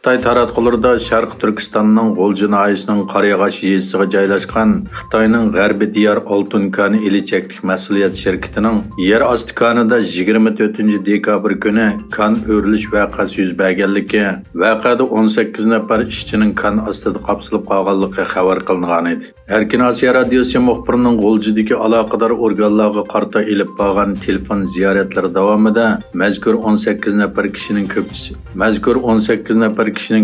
Xitoy taratqularida Sharq Turkistonning G'o'lji noyisining Qarayag'ash yezisiga joylashgan Xitoyning G'arbiy diyor oltin koni ilichaklik mas'uliyat shirkatining yer osti konida 24-dekabr kuni kon o'rilish voqeasi yuz berganligi, voqeada 18 nafar ishchining kon ostida qapsilib qolganligi xabar qilingan edi. Erkin Osiyo radiosi muxbirining G'o'ljidagi aloqador organlarga qarta ilib borgan telefon ziyoratlari davomida mazkur 18 nafar kishining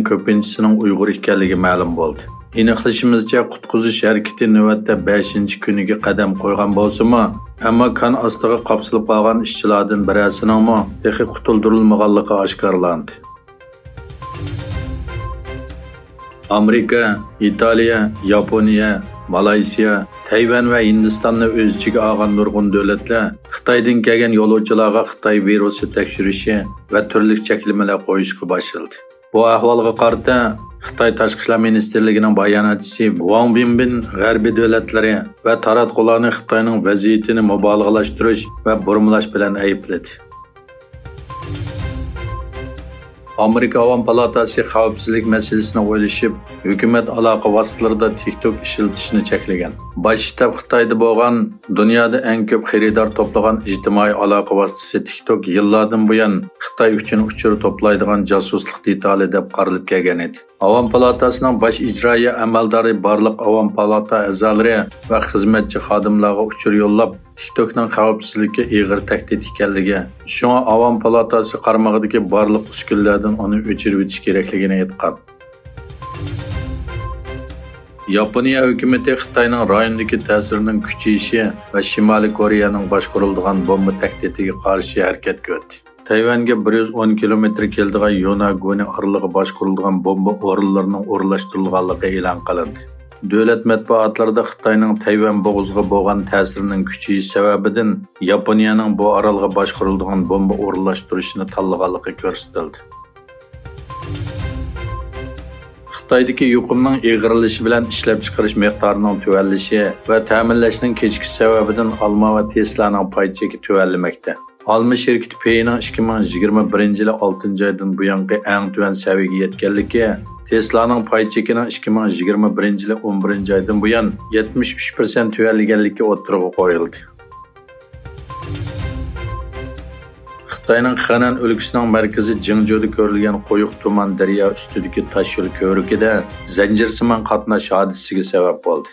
ko'pinchisining Uyg'ur ekanligi ma'lum bo'ldi. Aniqlashimizcha, qutqizish harakati navbatda 5-kuniga qadam qo'ygan bo'lsa-mu, ammo kon ostiga qapsilib qolgan ishchilardan birasining texnik qutuldirilmaganligi oshkorlandi. Amerika, Italiya, Yaponiya, Malayziya, Tayvan va Hindistonni o'z ichiga olgan nurg'un davlatlar Xitoydan kelgan yo'lovchilarga Xitoy virusi tekshirishi va turli cheklamalar qo'yishga boshladi. Bu ahvolga qarata Xitoy Tashqi ishlar ministrligining bayonotchisi Wang Binbin g'arbiy davlatlari va taratqularni Xitoyning vaziyatini mubolag'alashtirish va burmalash bilan aybladi. Amerika Avam palatasi xavfsizlik masalasini o'ylashib, hukumat aloqa vositalarida TikTok ishlatishni cheklagan. Bosh shtab Xitoyda bo'lgan dunyoda eng ko'p xaridor to'plagan ijtimoiy aloqa vositasi TikTok yillardan buyon Xitoy uchun uchur to'playdigan josuslik detali deb qaralib kelgan edi. Avam palatasining bosh ijroiya amaldori barliq Avam palata a'zolari va xizmatchi xodimlarga uchur yo'llab, TikTokning xavfsizlikka ig'ir tahdid ekanligi, shunga Avam palatasi qarmog'idagi barliq uskunlardan uni o'chirib o'tish kerakligini aytgan. Yaponiya hukumati Xitoyning rayondagi ta'sirining kuchayishi va Shimoliy Koreyaning boshqariladigan bomba tahdidiga qarshi harakat ko'rdi. Tayvanga 110 kilometr keladigan Yonaguni oralig'i boshqariladigan bomba o'rinlarining o'rnashtirilganligi e'lon qilindi. Davlat matbuotlarida Xitoyning Tayvan bo'g'ziga bo'lgan ta'sirining kuchayishi sababidan Yaponiyaning bu orolga boshqariladigan bomba o'rnashtirishni tanlaganligi ko'rsatildi. Xitoydagi yuqumning ig'irlishi bilan ishlab chiqarish miqdorining tuvanlishi va ta'minlashning kechikishi sababidan Alma va Tesla'ning pay cheki tuvanlamoqda. Alma şirketi Pay'ning 2021-yil 6-oydan buyongi eng tuvan saviyaga yetganligi, Tesla'ning pay chekining 2021-yil 11-oydan buyon 73% tuvanlaganligi o'ttirg'i qo'yildi. Xitoyning Xanan o'lkasining markazi Jingzhouda ko'rilgan qo'yiq tuman daryo ustidagi tosh yo'l ko'rikida zanjirsimon qatnash hodisasiga sabab bo'ldi.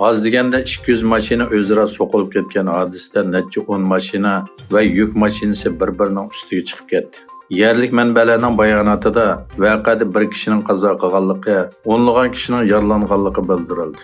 Az deganda 200 mashina o'zaro so'qilib ketgan hodisada necha 10 mashina va yuk mashinasi bir-birining ustiga chiqib ketdi. Yerlik manbalarning bayonotida voqeada bir kishining qazo qilganligi, o'nlagan kishining yaralanganligi bildirildi.